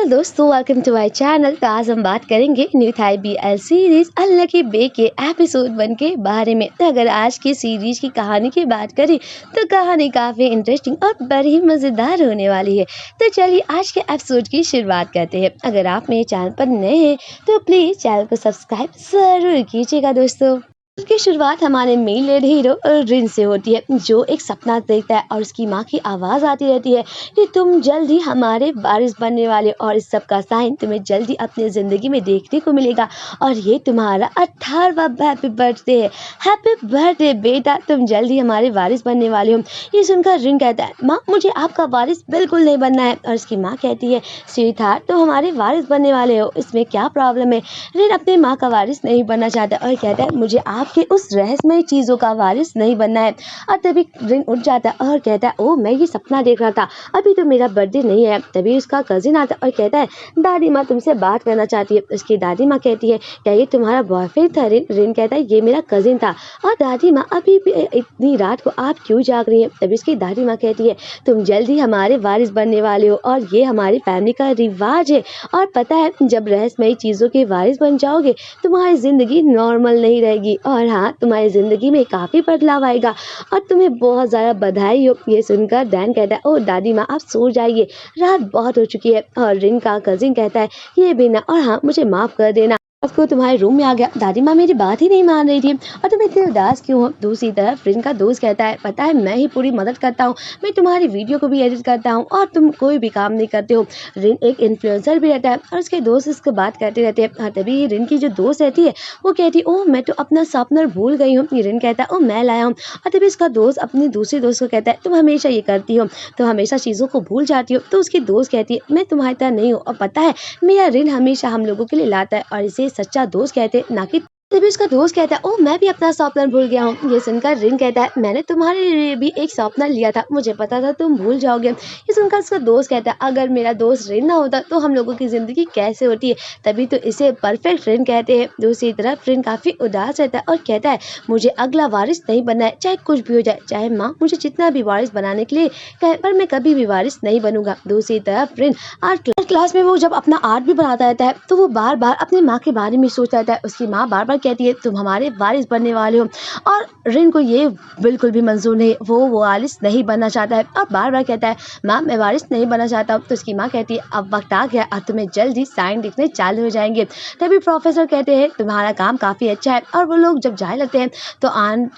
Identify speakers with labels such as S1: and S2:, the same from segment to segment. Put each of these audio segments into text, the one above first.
S1: दोस्तों, welcome to my channel. तो आज हम बात करेंगे new Thai BL series unlucky bae के एपिसोड 1 के बारे में। तो अगर आज की सीरीज की कहानी की बात करें तो कहानी काफ़ी इंटरेस्टिंग और बड़ी मज़ेदार होने वाली है। तो चलिए आज के एपिसोड की शुरुआत करते हैं। अगर आप मेरे चैनल पर नए हैं तो प्लीज़ चैनल को सब्सक्राइब ज़रूर कीजिएगा दोस्तों। की शुरुआत हमारे मेन लीड हीरो रिन से होती है, जो एक सपना देखता है और उसकी माँ की आवाज़ आती रहती है कि तुम जल्द ही हमारे वारिस बनने वाले और इस सब का साइन तुम्हें जल्दी अपनी ज़िंदगी में देखने को मिलेगा और ये तुम्हारा 18वां हैप्पी बर्थडे है। हैप्पी बर्थडे बेटा, तुम जल्दी हमारे वारिस बनने वाले हो। ये सुनकर रिन कहता है, माँ मुझे आपका वारिस बिल्कुल नहीं बनना है। और उसकी माँ कहती है, स्वीटहार्ट तुम हमारे वारिस बनने वाले हो, इसमें क्या प्रॉब्लम है। रिन अपनी माँ का वारिस नहीं बनना चाहता और कहता है, मुझे आपके उस रहस्यमय चीज़ों का वारिस नहीं बनना है। और तभी रिन उठ जाता है और कहता है, ओह मैं ये सपना देख रहा था, अभी तो मेरा बर्थडे नहीं है। तभी उसका कजिन आता है और कहता है, दादी माँ तुमसे बात करना चाहती है। उसकी दादी माँ कहती है, क्या ये तुम्हारा बॉयफ्रेंड था। रिन कहता है, ये मेरा कजिन था। और दादी माँ अभी भी इतनी रात को आप क्यों जाग रही हैं। तभी उसकी दादी माँ कहती है, तुम जल्दी हमारे वारिस बनने वाले हो और ये हमारी फैमिली का रिवाज है। और पता है जब रहस्यमय चीज़ों के वारिस बन जाओगे तुम्हारी ज़िंदगी नॉर्मल नहीं रहेगी और हाँ तुम्हारी ज़िंदगी में काफ़ी बदलाव आएगा और तुम्हें बहुत ज़्यादा बधाई हो। ये सुनकर डैन कहता है, ओ दादी माँ आप सो जाइए, रात बहुत हो चुकी है। और रिन का कजिन कहता है, ये भी ना, और हाँ मुझे माफ़ कर देना, आपको तुम्हारे रूम में आ गया। दादी माँ मेरी बात ही नहीं मान रही थी और तुम इतने उदास क्यों हो। दूसरी तरफ रिन का दोस्त कहता है, पता है मैं ही पूरी मदद करता हूँ, मैं तुम्हारी वीडियो को भी एडिट करता हूँ और तुम कोई भी काम नहीं करते हो। रिन एक इन्फ्लुएंसर भी रहता है और उसके दोस्त इसको बात करते रहते हैं। तभी रिन की जो दोस्त रहती है वो कहती है, ओह मैं तो अपना शार्पनर भूल गई हूँ। रिन कहता है, ओह मैं लाया हूँ। और तभी उसका दोस्त अपने दूसरे दोस्त को कहता है, तुम हमेशा ये करती हो, तुम हमेशा चीज़ों को भूल जाती हो। तो उसकी दोस्त कहती है, मैं तुम्हारी तरह नहीं हूँ और पता है मेरा रिन हमेशा हम लोगों के लिए लाता है और इसे सच्चा दोस्त कहते हैं, ना कि। तभी उसका दोस्त कहता है, ओह मैं भी अपना शॉर्पनर भूल गया हूँ। ये सुनकर रिन कहता है, मैंने तुम्हारे लिए भी एक शॉर्पनर लिया था, मुझे पता था तुम भूल जाओगे। ये सुनकर उसका दोस्त कहता है, अगर मेरा दोस्त रिन ना होता तो हम लोगों की ज़िंदगी कैसे होती है। तभी तो इसे परफेक्ट रिन कहते हैं। दूसरी तरफ रिन काफ़ी उदास रहता है और कहता है, मुझे अगला वारिस नहीं बनना है, चाहे कुछ भी हो जाए, चाहे माँ मुझे जितना भी वारिस बनाने के लिए कहे, पर मैं कभी भी वारिस नहीं बनूंगा। दूसरी तरफ रिन आर्ट क्लास में वो जब अपना आर्ट भी बनाता रहता है तो वो बार बार अपनी माँ के बारे में सोचता रहता है। उसकी माँ बार बार कहती है, तुम हमारे वारिस बनने वाले हो। और रिन को ये बिल्कुल भी मंजूर नहीं, वो वारिस नहीं बनना चाहता है और बार बार कहता है, माँ मैं वारिस नहीं बनना चाहता। तो उसकी माँ कहती है, अब वक्त आ गया, अब तुम्हें जल्द ही साइन दिखने चालू हो जाएंगे। तभी प्रोफेसर कहते हैं, तुम्हारा काम काफ़ी अच्छा है। और वो लोग जब जाने लगते हैं तो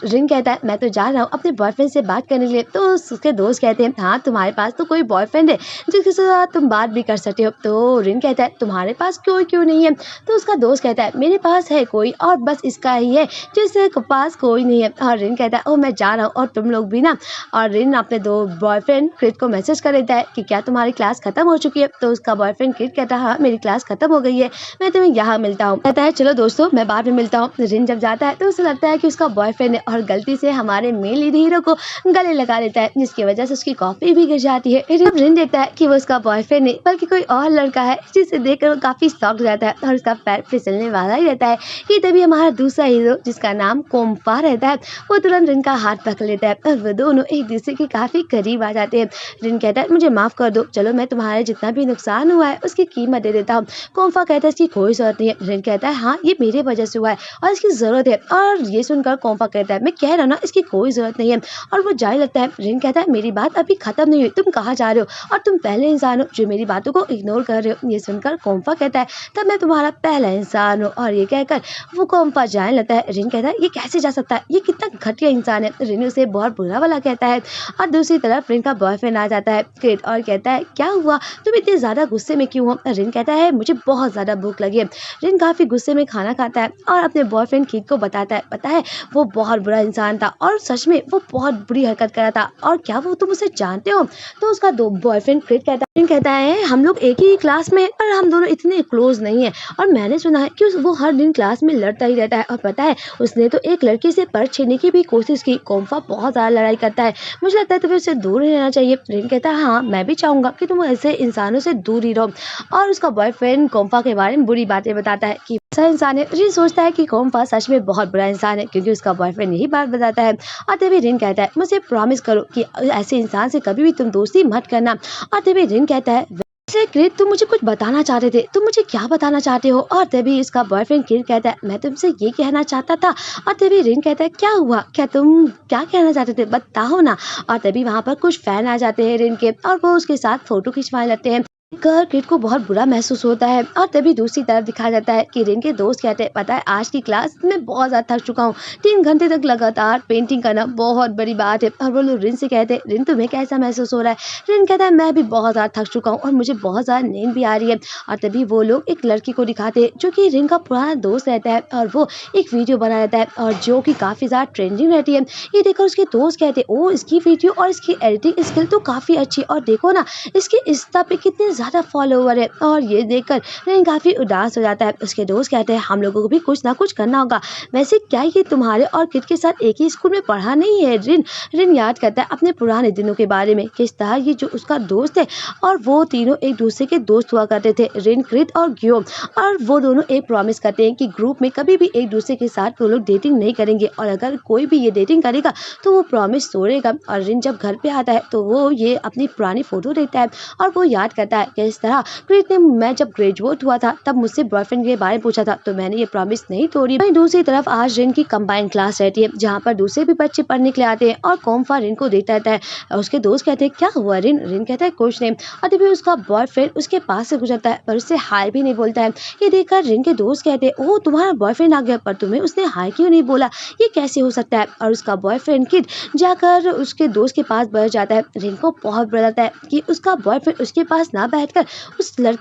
S1: रिन कहता है, मैं तो जा रहा हूँ अपने बॉयफ्रेंड से बात करने के लिए। तो उसके दोस्त कहते हैं, हाँ तुम्हारे पास तो कोई बॉयफ्रेंड है जिसके साथ तुम बात भी कर सकते हो। तो रिन कहता है, तुम्हारे पास क्यों नहीं है। तो उसका दोस्त कहता है, मेरे पास है कोई और बस इसका ही है जिसके पास कोई नहीं है। और रिन कहता है, ओह मैं जा रहा हूँ और तुम लोग भी ना। और रिन अपने दो बॉयफ्रेंड क्रिट को मैसेज कर देता है कि क्या तुम्हारी क्लास खत्म हो चुकी है। तो उसका बॉयफ्रेंड क्रिट कहता है, हाँ मेरी क्लास खत्म हो गई है, मैं तुम्हें यहाँ मिलता हूँ। कहता है, चलो दोस्तों मैं बाद में मिलता हूँ। रिन जब जाता है तो उसे लगता है कि उसका बॉयफ्रेंड है और गलती से हमारे मेन लीड हीरो को गले लगा लेता है, जिसकी वजह से उसकी कॉफी भी गिर जाती है। रिन देखता है कि वो उसका बॉयफ्रेंड नहीं बल्कि कोई और लड़का है, जिसे देखकर वो काफी शॉक हो जाता है और उसका पैर फिसलने वाला ही रहता है कि तभी हमारा दूसरा हीरो जिसका नाम कोम्फा रहता है वो तुरंत रिन का हाथ पकड़ लेता है और वो दोनों एक दूसरे के काफी करीब आ जाते हैं। रिन कहता है, मुझे माफ कर दो, चलो मैं तुम्हारे जितना भी नुकसान हुआ है उसकी कीमत दे देता हूँ। कोम्फा कहता है, इसकी कोई जरूरत नहीं है। रिन कहता है, हाँ ये मेरे वजह से हुआ है और इसकी जरूरत है। और ये सुनकर कोम्फा कहता है, मैं कह रहा हूँ ना इसकी कोई जरूरत नहीं है। और वो जाने लगता है। रिन कहता है, मेरी बात अभी खत्म नहीं हुई, तुम कहाँ जा रहे हो और तुम पहले इंसान हो जो मेरी बातों को इग्नोर कर रहे हो। ये सुनकर कोम्फा कहता है, तब मैं तुम्हारा पहला इंसान हूँ। और ये कहकर वो कोम्फा जाने लगता है। रिन कहता है, ये कैसे जा सकता है, ये कितना घटिया इंसान है। रिन उसे बहुत बुरा वाला कहता है। और दूसरी तरफ रिन का बॉयफ्रेंड आ जाता है क्रिट और कहता है, क्या हुआ, तुम इतने ज़्यादा गुस्से में क्यों हो। रिन कहता है, मुझे बहुत ज़्यादा भूख लगी है। रिन काफ़ी गुस्से में खाना खाता है और अपने बॉयफ्रेंड क्रिट को बताता है, पता है वो बहुत बुरा इंसान था और सच में वो बहुत बुरी हरकत कर रहा था, और क्या वो तुम उसे जानते हो। तो उसका दो बॉयफ्रेंड क्रिट कहता है, हम लोग एक ही क्लास में पर हम दोनों इतने क्लोज नहीं है और मैंने सुना है कि वो हर दिन क्लास में लड़ता ही रहता है और पता है उसने तो एक लड़की से पर्स छीनने की भी कोशिश की। कोम्फा बहुत ज़्यादा लड़ाई करता है, मुझे लगता है तुम्हें उससे दूर ही रहना चाहिए। रिन कहता है, हाँ मैं भी चाहूँगा कि तुम ऐसे इंसानों से दूर ही रहो। और उसका बॉयफ्रेंड कोम्फा के बारे में बुरी बातें बताता है कि ऐसा इंसान है। रिन सोचता है कि कोम्फा सच में बहुत बुरा इंसान है क्योंकि उसका बॉयफ्रेंड यही बात बताता है। और तभी रिन कहता है, मुझे प्रॉमिस करो कि ऐसे इंसान से कभी भी तुम दोस्ती मत करना। और तभी रिन कहता है, से क्रिट तुम मुझे कुछ बताना चाहते थे, तुम मुझे क्या बताना चाहते हो? और तभी इसका बॉयफ्रेंड क्रिट कहता है मैं तुमसे ये कहना चाहता था। और तभी रिन कहता है क्या हुआ, क्या तुम क्या कहना चाहते थे, बताओ ना। और तभी वहां पर कुछ फैन आ जाते हैं रिन के और वो उसके साथ फोटो खिंचवाने लगते हैं। क्रिट को बहुत बुरा महसूस होता है। और तभी दूसरी तरफ दिखाया जाता है कि रिन के दोस्त कहते हैं पता है आज की क्लास में बहुत ज्यादा थक चुका हूँ, 3 घंटे तक लगातार पेंटिंग करना बहुत बड़ी बात है। और वो लोग रिन से कहते हैं रिन तुम्हें कैसा महसूस हो रहा है? रिन कहता है मैं भी बहुत ज्यादा थक चुका हूँ और मुझे बहुत ज्यादा नींद भी आ रही है। और तभी वो लोग एक लड़की को दिखाते हैं जो कि रिन का पुराना दोस्त रहता है और वो एक वीडियो बना रहता है और जो कि काफी ज्यादा ट्रेंडिंग रहती है। ये देखकर उसके दोस्त कहते हैं ओ इसकी वीडियो और इसकी एडिटिंग स्किल तो काफी अच्छी, और देखो ना इसके इंस्टा पे कितने ज्यादा फॉलोवर है। और ये देखकर रिन काफी उदास हो जाता है। उसके दोस्त कहते हैं हम लोगों को भी कुछ ना कुछ करना होगा। वैसे क्या ये तुम्हारे और किट के साथ एक ही स्कूल में पढ़ा नहीं है? रिन याद करता है अपने पुराने दिनों के बारे में, किस तरह ये जो उसका दोस्त है और वो तीनों एक दूसरे के दोस्त हुआ करते थे, रिन, क्रिट और गियोम। और वो दोनों एक प्रॉमिस करते हैं कि ग्रुप में कभी भी एक दूसरे के साथ वो लोग डेटिंग नहीं करेंगे और अगर कोई भी ये डेटिंग करेगा तो वो प्रॉमिस तोड़ेगा। और रिन जब घर पे आता है तो वो ये अपनी पुरानी फोटो देखता है और वो याद करता है कि इस तरह क्रिट ने मैं जब ग्रेजुएट हुआ था तब मुझसे बॉयफ्रेंड के बारे में पूछा था तो मैंने ये प्रॉमिस नहीं तोड़ी। वहीं दूसरी तरफ आज रिन की कंबाइंड क्लास रहती है जहाँ पर दूसरे भी बच्चे पढ़ने के लिए आते हैं और कॉम्फा रिन को देखता रहता है। और उसके दोस्त कहते हैं क्या हुआ रिन? रिन कहता है कुछ नहीं। और तभी उसका बॉयफ्रेंड उसके पास से गुजरता है पर उससे हाय भी नहीं बोलता है। ये देखकर रिन के दोस्त कहते हैं ओह तुम्हारा बॉयफ्रेंड आ गया पर तुम्हें उसने हाय क्यों नहीं बोला, ये कैसे हो सकता है? और उसका बॉयफ्रेंड किड जाकर उसके दोस्त के पास बैठ जाता है। रिन को बहुत बुरा लगता है कि उसका बॉयफ्रेंड उसके पास ना बैठकर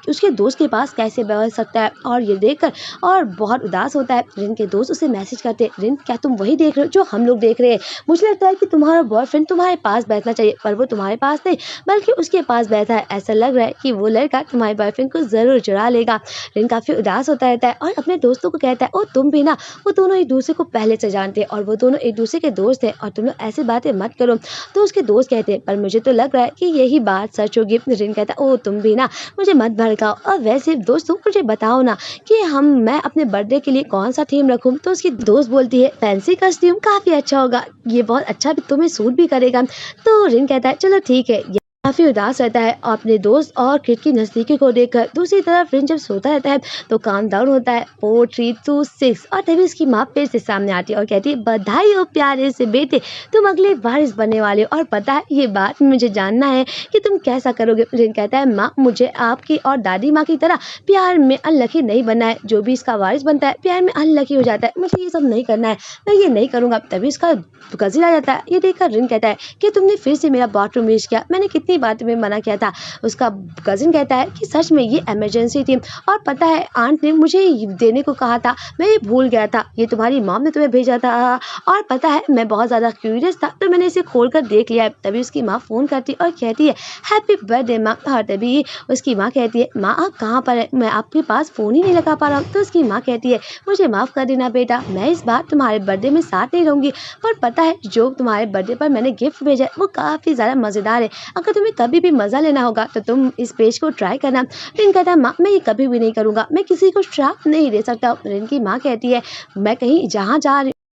S1: उसके दोस्त के पास कैसे बैठ सकता है। और ये देखकर और बहुत उदास होता है। रिन के दोस्त उसे मैसेज करते हैं रिन क्या तुम वही देख रहे हो जो हम लोग देख रहे हैं? मुझे लगता है कि तुम्हारा बॉयफ्रेंड तुम्हारे पास बैठना चाहिए पर वो तुम्हारे पास नहीं बल्कि उसके पास बैठा है। ऐसा लग रहा है कि वो लड़का तुम्हारे बॉयफ्रेंड को जरूर चुरा लेगा। रिन काफी उदास होता रहता है और अपने दोस्तों को कहता है ओ तुम भी ना, वो दोनों एक दूसरे को पहले से जानते हैं और वो दोनों एक दूसरे के दोस्त हैं और तुम लोग ऐसी बातें मत करो। तो उसके दोस्त कहते हैं पर मुझे तो लग रहा है कि यही बात सच होगी। रिन कहता है ओ तुम भी ना मुझे मत भड़काओ, और वैसे दोस्तों मुझे बताओ ना कि मैं अपने बर्थडे के लिए कौन सा थीम रखूं? तो उसकी दोस्त बोलती है फैंसी कॉस्ट्यूम काफी अच्छा होगा, ये बहुत अच्छा भी तुम्हें सूट भी करेगा। तो रिन कहता है चलो ठीक है। काफी उदास रहता है अपने दोस्त और किट की नजदीकी को देखकर। दूसरी तरफ रिन जब सोता रहता है तो काउंटडाउन होता है 4 3 2 6 और तभी उसकी माँ फिर से सामने आती है और कहती है बधाई हो प्यारे से बेटे, तुम अगले वारिस बनने वाले हो और पता है ये बात मुझे जानना है कि तुम कैसा करोगे। रिन कहता है माँ मुझे आपकी और दादी माँ की तरह प्यार में अनलकी नहीं बनना है, जो भी इसका वारिस बनता है प्यार में अनलकी हो जाता है, मुझे ये सब नहीं करना है, मैं ये नहीं करूंगा। तभी उसका कजिन आ जाता है। ये देखकर रिन कहता है कि तुमने फिर से मेरा बाथरूम यूज किया, मैंने कितनी बार तुम्हें मना किया था। उसका कजिन कहता है कि सच में ये इमरजेंसी थी और पता है आंट ने मुझे देने को कहा था, मैं ये भूल गया था, ये तुम्हारी मॉम ने तुम्हें भेजा था और पता है मैं बहुत ज़्यादा क्यूरियस था तो मैंने इसे खोल कर देख लिया है। तभी उसकी माँ फ़ोन करती और कहती है हैप्पी बर्थडे माँ। और तभी उसकी माँ कहती है माँ आप कहाँ पर है, मैं आपके पास फ़ोन ही नहीं लगा पा रहा हूँ। तो उसकी माँ कहती है मुझे माफ़ कर देना बेटा, मैं इस बार तुम्हारे बर्थडे में साथ नहीं रहूँगी, पर पता है जो तुम्हारे बर्थडे पर मैंने गिफ्ट भेजा है वो काफ़ी ज़्यादा मज़ेदार है, अगर तुम्हें कभी भी मज़ा लेना होगा तो तुम इस पेज को ट्राई करना। रिन कहता है माँ मैं ये कभी भी नहीं करूँगा, मैं किसी को श्राप नहीं दे सकता। रिन की माँ कहती है मैं कहीं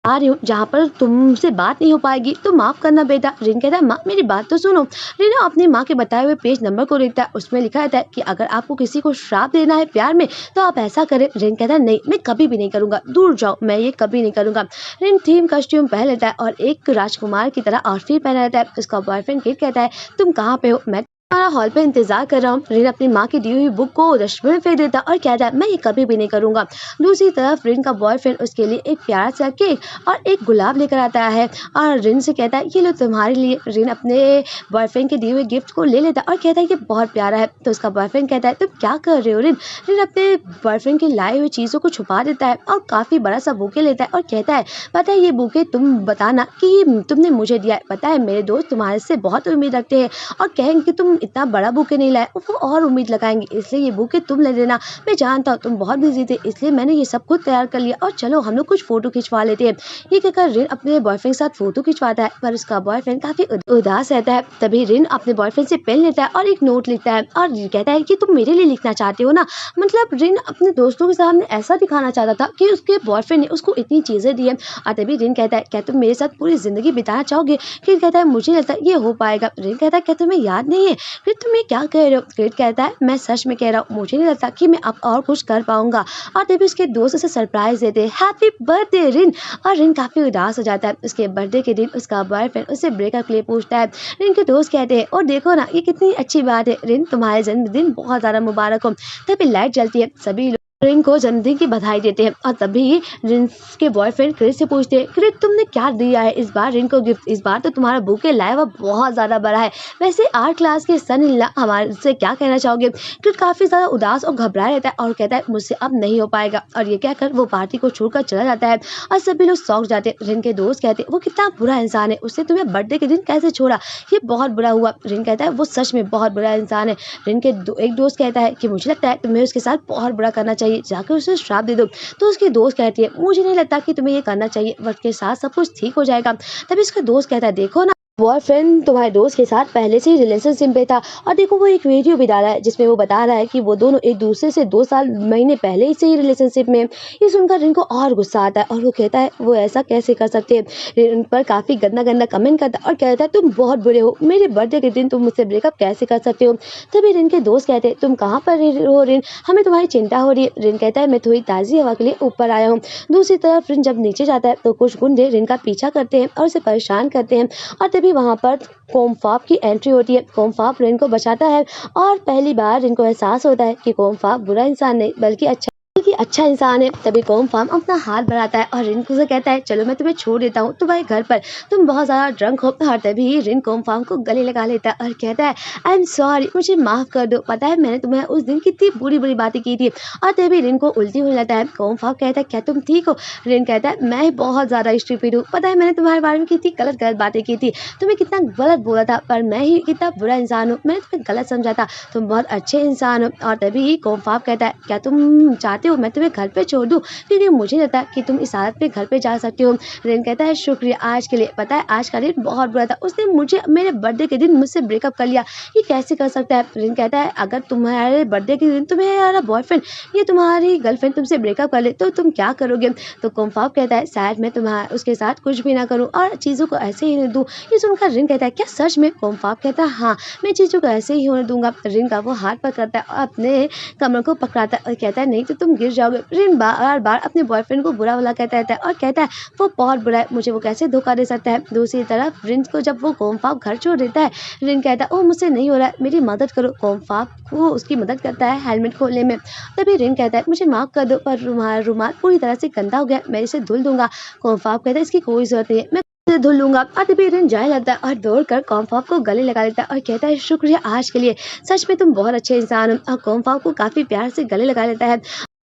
S1: आ रही हूँ जहाँ पर तुमसे बात नहीं हो पाएगी तो माफ़ करना बेटा। रिन कहता है माँ मेरी बात तो सुनो। रिन अपनी माँ के बताए हुए पेज नंबर को देखता है, उसमें लिखा रहता है कि अगर आपको किसी को श्राप देना है प्यार में तो आप ऐसा करें। रिन कहता है नहीं मैं कभी भी नहीं करूँगा, दूर जाओ, मैं ये कभी नहीं करूँगा। रिन थीम कॉस्ट्यूम पहन लेता है और एक राजकुमार की तरह आउटफिट पहना रहता है। उसका बॉयफ्रेंड किट कहता है तुम कहाँ पे हो, मैं तुम्हारा हॉल पे इंतजार कर रहा हूँ। रिन अपनी माँ की दी हुई बुक को डस्टबिन में फेंक देता और कहता है मैं ये कभी भी नहीं करूँगा। दूसरी तरफ रिन का बॉयफ्रेंड उसके लिए एक प्यारा सा केक और एक गुलाब लेकर आता है और रिन से कहता है ये लो तुम्हारे लिए। रिन अपने बॉयफ्रेंड के दिए हुए गिफ्ट को ले लेता और कहता है ये बहुत प्यारा है। तो उसका बॉयफ्रेंड कहता है तुम क्या कर रहे हो रिन? रिन अपने बॉयफ्रेंड के लाए हुए चीज़ों को छुपा देता है और काफ़ी बड़ा सा बुके लेता है और कहता है पता है ये बुके तुम बताना कि ये तुमने मुझे दिया है, पता है मेरे दोस्त तुम्हारे से बहुत उम्मीद रखते हैं और कहेंगे कि तुम इतना बड़ा बुके नहीं लाए, वो और उम्मीद लगाएंगे, इसलिए ये बुके तुम ले लेना। मैं जानता हूँ तुम बहुत बिजी थे इसलिए मैंने ये सब खुद तैयार कर लिया और चलो हम लोग कुछ फोटो खिंचवा लेते हैं। ये कहकर रिन अपने बॉयफ्रेंड के साथ फोटो खिंचवाता है पर उसका बॉयफ्रेंड काफी उदास रहता है। तभी रिन अपने बॉयफ्रेंड से पेन लेता है और एक नोट लिखता है और कहता है कि तुम मेरे लिए लिखना चाहते हो ना। मतलब रिन अपने दोस्तों के सामने ऐसा दिखाना चाहता था कि उसके बॉयफ्रेंड ने उसको इतनी चीजें दी है। और तभी रिन कहता है क्या तुम मेरे साथ पूरी जिंदगी बिताना चाहोगे? फिर कहता है मुझे लगता है ये हो पाएगा। रिन कहता है क्या तुम्हें याद नहीं है क्रिट तुम ये क्या कह रहे हो? क्रिट कहता है मैं सच में कह रहा हूँ, मुझे नहीं लगता कि मैं अब और कुछ कर पाऊंगा। और तभी उसके दोस्त उसे सरप्राइज देते हैं, हैप्पी बर्थडे रिन। और रिन काफी उदास हो जाता है। उसके बर्थडे के दिन उसका बॉयफ्रेंड उससे ब्रेकअप के लिए पूछता है। रिन के दोस्त कहते हैं और देखो ना ये कितनी अच्छी बात है रिन, तुम्हारे जन्मदिन बहुत ज्यादा मुबारक हो। तभी लाइट जलती है, सभी रिन को जन्मदिन की बधाई देते हैं। और तभी रिन के बॉयफ्रेंड क्रिट से पूछते हैं, क्रिट तुमने क्या दिया है इस बार रिन को गिफ्ट? इस बार तो तुम्हारा बुके लाया हुआ बहुत ज्यादा बड़ा है। वैसे आर्ट क्लास के सन इन लॉ हमारे से क्या कहना चाहोगे? क्रिट काफी ज्यादा उदास और घबराया रहता है और कहता है मुझसे अब नहीं हो पाएगा। और ये कहकर वो पार्टी को छोड़कर चला जाता है और सभी लोग शौक जाते हैं। रिन के दोस्त कहते हैं वो कितना बुरा इंसान है, उसने तुम्हें बर्थडे के दिन कैसे छोड़ा, ये बहुत बुरा हुआ। रिन कहता है वो सच में बहुत बुरा इंसान है। रिन के एक दोस्त कहता है कि मुझे लगता है तुम्हें उसके साथ बहुत बुरा करना चाहिए, जाकर उसे श्राप दे दो। तो उसकी दोस्त कहती है मुझे नहीं लगता कि तुम्हें ये करना चाहिए, वक्त के साथ सब कुछ ठीक हो जाएगा। तभी उसका दोस्त कहता है देखो ना बॉयफ्रेंड तुम्हारे दोस्त के साथ पहले से ही रिलेशनशिप में था और देखो वो एक वीडियो भी डाला है जिसमें वो बता रहा है कि वो दोनों एक दूसरे से 2 साल महीने पहले से ही रिलेशनशिप में। ये सुनकर रिन को और गुस्सा आता है और वो कहता है वो ऐसा कैसे कर सकते हैं। रिन पर काफी गंदा गंदा कमेंट करता है और कहता है तुम बहुत बुरे हो, मेरे बर्थडे के दिन तुम मुझसे ब्रेकअप कैसे कर सकते हो। तभी रिन के दोस्त कहते हैं तुम कहाँ पर हो रिन, हमें तुम्हारी चिंता हो रही है। रिन कहता है मैं थोड़ी ताज़ी हवा के लिए ऊपर आया हूँ। दूसरी तरफ रिन जब नीचे जाता है तो कुछ गुंडे रिन का पीछा करते हैं और उसे परेशान करते हैं। और तभी वहां पर कोमफाप की एंट्री होती है। कोमफाप रिन को बचाता है और पहली बार रिन को एहसास होता है कि कोमफाप बुरा इंसान नहीं बल्कि अच्छा इंसान है। तभी कोमफाप अपना हाथ बढ़ाता है और रिन को से कहता है चलो मैं तुम्हें छोड़ देता हूँ तुम्हारे घर पर, तुम बहुत ज़्यादा ड्रंक हो। और तभी रिन कोमफाप को गले लगा लेता है और कहता है आई एम सॉरी, मुझे माफ़ कर दो, पता है मैंने तुम्हें उस दिन कितनी बुरी बुरी बातें की थी। और तभी रिन को उल्टी होने लगता है। कोमफाप कहता है क्या तुम ठीक हो? रिन कहता है मैं बहुत ज़्यादा स्टूपिड हूँ, पता है मैंने तुम्हारे बारे में कितनी गलत गलत बातें की थी, तुम्हें कितना गलत बोला था, पर मैं ही कितना बुरा इंसान हूँ, मैंने तुम्हें गलत समझा था, तुम बहुत अच्छे इंसान हो। और तभी कोमफाप कहता है क्या तुम चाहते हो मैं तुम्हें घर पे छोड़ दूँ, क्योंकि मुझे लगता है कि तुम इस हालत में घर पे जा सकते हो। रिन कहता है शुक्रिया आज के लिए, पता है आज का दिन बहुत बुरा था, उसने मुझे मेरे बर्थडे के दिन मुझसे ब्रेकअप कर लिया, ये कैसे कर सकता है। रिन कहता है अगर तुम्हारे बर्थडे के दिन तुम्हारा बॉयफ्रेंड या तुम्हारी गर्लफ्रेंड तुमसे ब्रेकअप कर ले तो तुम क्या करोगे। तो कोमफाप कहता है शायद मैं तुम्हारा उसके साथ कुछ भी ना करूँ और चीज़ों को ऐसे ही नहीं दूँ। ये सुनकर रिन कहता है क्या सच में? कोमफाप कहता है हाँ मैं चीज़ों को ऐसे ही होने दूंगा। रिन का वो हाथ पकड़ता है और अपने कमर को पकड़ाता है और कहता है नहीं तो तुम गिर जाओगे। रिन बार बार अपने बॉयफ्रेंड को बुरा भला कहता रहता है और कहता है वो बहुत बुरा है, मुझे वो कैसे धोखा दे सकता है। दूसरी तरफ रिन को जब वो कोमफाप घर छोड़ देता है, रिन कहता है ओ मुझसे नहीं हो रहा है, मेरी मदद करो। कोमफाप वो उसकी मदद करता है हेलमेट खोलने में। तभी रिन कहता है मुझे माफ़ कर दो पर रुमाल पूरी तरह से गंदा हो गया, मैं इसे धुल दूंगा। कोमफाप कहता है इसकी कोई जरूरत नहीं है, मैं इसे धुल लूंगा। और तभी रिन जाने लगता है और दौड़कर कोमफाप को गले लगा लेता है और कहता है शुक्रिया आज के लिए, सच में तुम बहुत अच्छे इंसान हो। और कोमफाप को काफी प्यार से गले लगा लेता है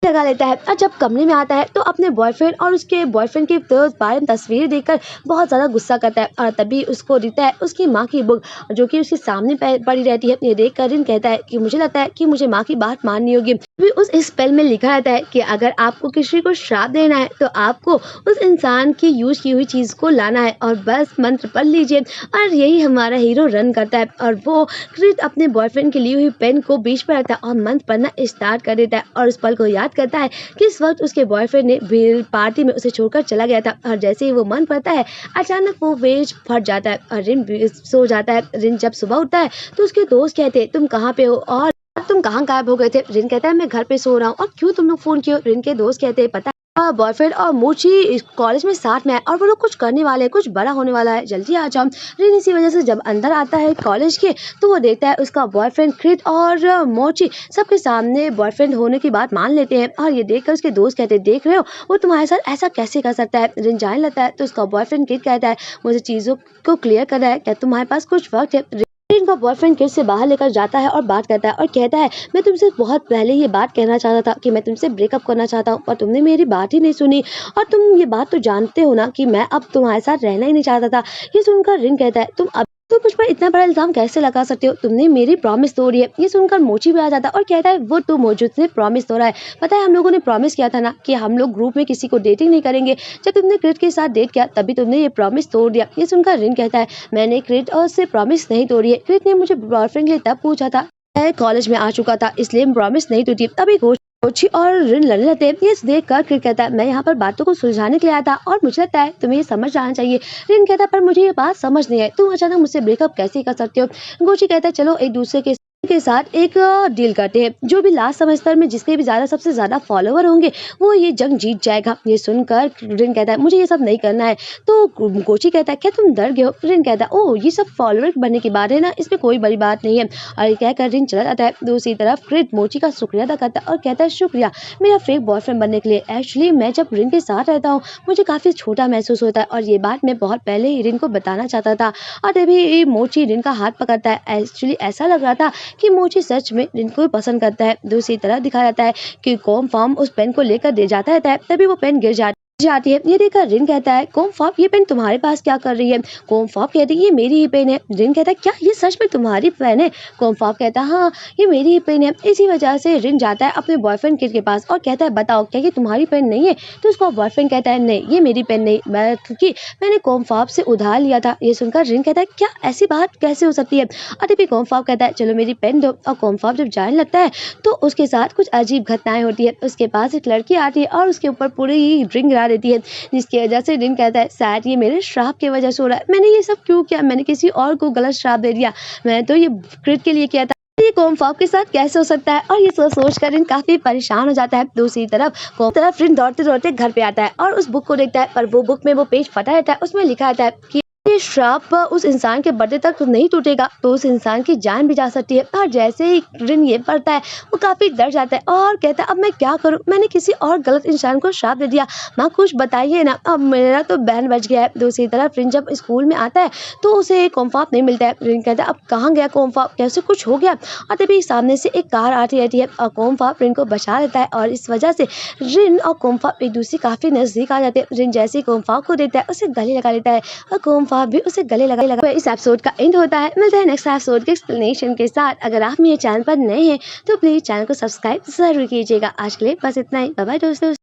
S1: और जब कमरे में आता है तो अपने बॉयफ्रेंड और उसके बॉयफ्रेंड के बारे में तस्वीरें देखकर बहुत ज़्यादा गुस्सा करता है। और तभी उसको दिखता है उसकी माँ की बुक जो कि उसके सामने पड़ी रहती है। ये देख कर रिन कहता है कि मुझे लगता है कि मुझे माँ की बात माननी होगी। भी उस स्पेल में लिखा रहता है कि अगर आपको किसी को श्राप देना है तो आपको उस इंसान की यूज की हुई चीज़ को लाना है और बस मंत्र पढ़ लीजिए। और यही हमारा हीरो रन करता है और वो क्रिट अपने बॉयफ्रेंड की ली हुई पेन को बीच पर रखता है और मंत्र पढ़ना स्टार्ट कर देता है और उस पल को याद करता है कि इस वक्त उसके बॉयफ्रेंड ने भीड़ पार्टी में उसे छोड़कर चला गया था। और जैसे ही वो मन पड़ता है अचानक वो पेज फट जाता है और रिन सो जाता है। रिन जब सुबह उठता है तो उसके दोस्त कहते हैं तुम कहाँ पे हो और तुम कहाँ गायब हो गए थे। रिन कहता है मैं घर पे सो रहा हूँ। और क्यों तुम लोग फोन किए? रिन के दोस्त कहते हैं पता बॉयफ्रेंड और मोची कॉलेज में साथ में है और वो लोग कुछ करने वाले हैं, कुछ बड़ा होने वाला है, जल्दी आ जाओ। रिन इसी वजह से जब अंदर आता है कॉलेज के तो वो देखता है उसका बॉयफ्रेंड क्रिट और मोची सबके सामने बॉयफ्रेंड होने की बात मान लेते हैं। और ये देखकर उसके दोस्त कहते हैं देख रहे हो वो तुम्हारे साथ ऐसा कैसे कर सकता है। रिन जाने लगता है तो उसका बॉयफ्रेंड क्रिट कहता है मुझे चीज़ों को क्लियर करना है, क्या तुम्हारे पास कुछ वक्त है। रिन का बॉयफ्रेंड किड से बाहर लेकर जाता है और बात करता है और कहता है मैं तुमसे बहुत पहले ये बात कहना चाहता था कि मैं तुमसे ब्रेकअप करना चाहता हूँ पर तुमने मेरी बात ही नहीं सुनी और तुम ये बात तो जानते हो ना कि मैं अब तुम्हारे साथ रहना ही नहीं चाहता था। ये सुनकर रिन कहता है तुम मुझ पर इतना बड़ा इल्जाम कैसे लगा सकते हो, तुमने मेरी प्रॉमिस तोड़ी है। ये सुनकर मोची भी आ जाता है और कहता है वो तू मौजूद से प्रॉमिस तोड़ा है, पता है हम लोगों ने प्रॉमिस किया था ना कि हम लोग ग्रुप में किसी को डेटिंग नहीं करेंगे, जब तुमने क्रिट के साथ डेट किया तभी तुमने ये प्रॉमिस तोड़ दिया। ये सुनकर रिन कहता है मैंने क्रिट और से प्रॉमिस नहीं तोड़ी है, क्रिट ने मुझे बॉयफ्रेंड के लिए तब पूछा था, मैं कॉलेज में आ चुका था इसलिए प्रॉमिस नहीं टूटी। अभी मोची और रिन लड़ने लगते हैं। ये देखकर क्रिक कहता है मैं यहाँ पर बातों को सुलझाने के लिए आया था और मुझे लगता है तुम्हें ये समझ जाना चाहिए। रिन कहता है पर मुझे ये बात समझ नहीं है, तुम अचानक मुझसे ब्रेकअप कैसे कर सकते हो। गोची कहता है चलो एक दूसरे के साथ एक डील करते हैं, जो भी लास्ट सेमेस्टर में जिसके भी सबसे ज्यादा फॉलोवर होंगे वो ये जंग जीत जाएगा। ये सुनकर रिन कहता है मुझे ये सब नहीं करना है। तो गोची कहता है क्या तुम डर गए हो। रिन कहता है ओ ये सब फॉलोवर बनने की बात है ना, इसमें कोई बड़ी बात नहीं है। और कहकर रिन चला जाता है। दूसरी तरफ क्रिट मोची का शुक्रिया अदा करता है और कहता है शुक्रिया मेरा फेक बॉयफ्रेंड बनने के लिए। एक्चुअली मैं जब रिन के साथ रहता हूँ मुझे काफी छोटा महसूस होता है और ये बात मैं बहुत पहले ही रिन को बताना चाहता था। और तभी मोची रिन का हाथ पकड़ता है। एक्चुअली ऐसा लग रहा था कि मोची सच में रिन को पसंद करता है। दूसरी तरफ दिखाया जाता है कि कॉम फॉर्म उस पेन को लेकर दे जाता रहता है, तभी वो पेन गिर जाती है। ये देखकर रिन कहता है कॉम फॉप ये पेन तुम्हारे पास क्या कर रही है। कॉम फॉप कहती है ये मेरी ही पेन है। रिन कहता है क्या ये सच में तुम्हारी पेन है। कॉम फॉप कहता है हाँ ये मेरी ही पेन है। इसी वजह से रिन जाता है अपने बॉयफ्रेंड किड के पास और कहता है बताओ क्या ये तुम्हारी पेन नहीं है। तो उसका बॉयफ्रेंड कहता है नहीं ये मेरी पेन नहीं, क्योंकि मैंने कॉम फॉप से उधार लिया था। ये सुनकर रिन कहता है क्या ऐसी बात कैसे हो सकती है। और तभी कॉम फॉप कहता है चलो मेरी पेन दो। और कॉम फॉप जब जाने लगता है तो उसके साथ कुछ अजीब घटनाएं होती है। उसके पास एक लड़की आती है और उसके ऊपर पूरी ड्रिंक गिरा देती है, जिसकी वजह से रिन कहता है शायद ये मेरे श्राप की वजह से हो रहा है। मैंने ये सब क्यों किया, मैंने किसी और को गलत श्राप दे दिया, मैं तो ये क्रिट के लिए किया था, ये कॉम फॉप के साथ कैसे हो सकता है। और ये सोच कर रिन काफी परेशान हो जाता है। दूसरी तरफ रिन दौड़ते दौड़ते घर पे आता है और उस बुक को देखता है, पर वो बुक में वो पेज फटा रहता है। उसमें लिखा रहता है कि ये श्राप उस इंसान के बर्थडे तक नहीं टूटेगा तो उस इंसान की जान भी जा सकती है। और जैसे ही रिन ये पढ़ता है वो काफी डर जाता है और कहता है अब मैं क्या करूं, मैंने किसी और गलत इंसान को श्राप दे दिया, माँ कुछ बताइए ना, अब मेरा तो बैन बच गया है। दूसरी तरफ रिन जब स्कूल में आता है तो उसे कॉम्फॉप नहीं मिलता है। रिन कहता है अब कहाँ गया कॉम्फॉप, कैसे कुछ हो गया। और तभी सामने से एक कार आती रहती है और कॉम्फॉप रिन को बचा लेता है और इस वजह से रिन और कॉम्फॉप एक दूसरे काफी नजदीक आ जाते हैं। रिन जैसे ही कॉम्फॉप को देखता है उसे गले लगा लेता है और कॉम्फॉप भी उसे गले लगा। इस एपिसोड का एंड होता है। मिलते हैं नेक्स्ट एपिसोड के एक्सप्लेनेशन के साथ। अगर आप मेरे चैनल पर नए हैं तो प्लीज चैनल को सब्सक्राइब जरूर कीजिएगा। आज के लिए बस इतना ही। बाय बाय दोस्तों।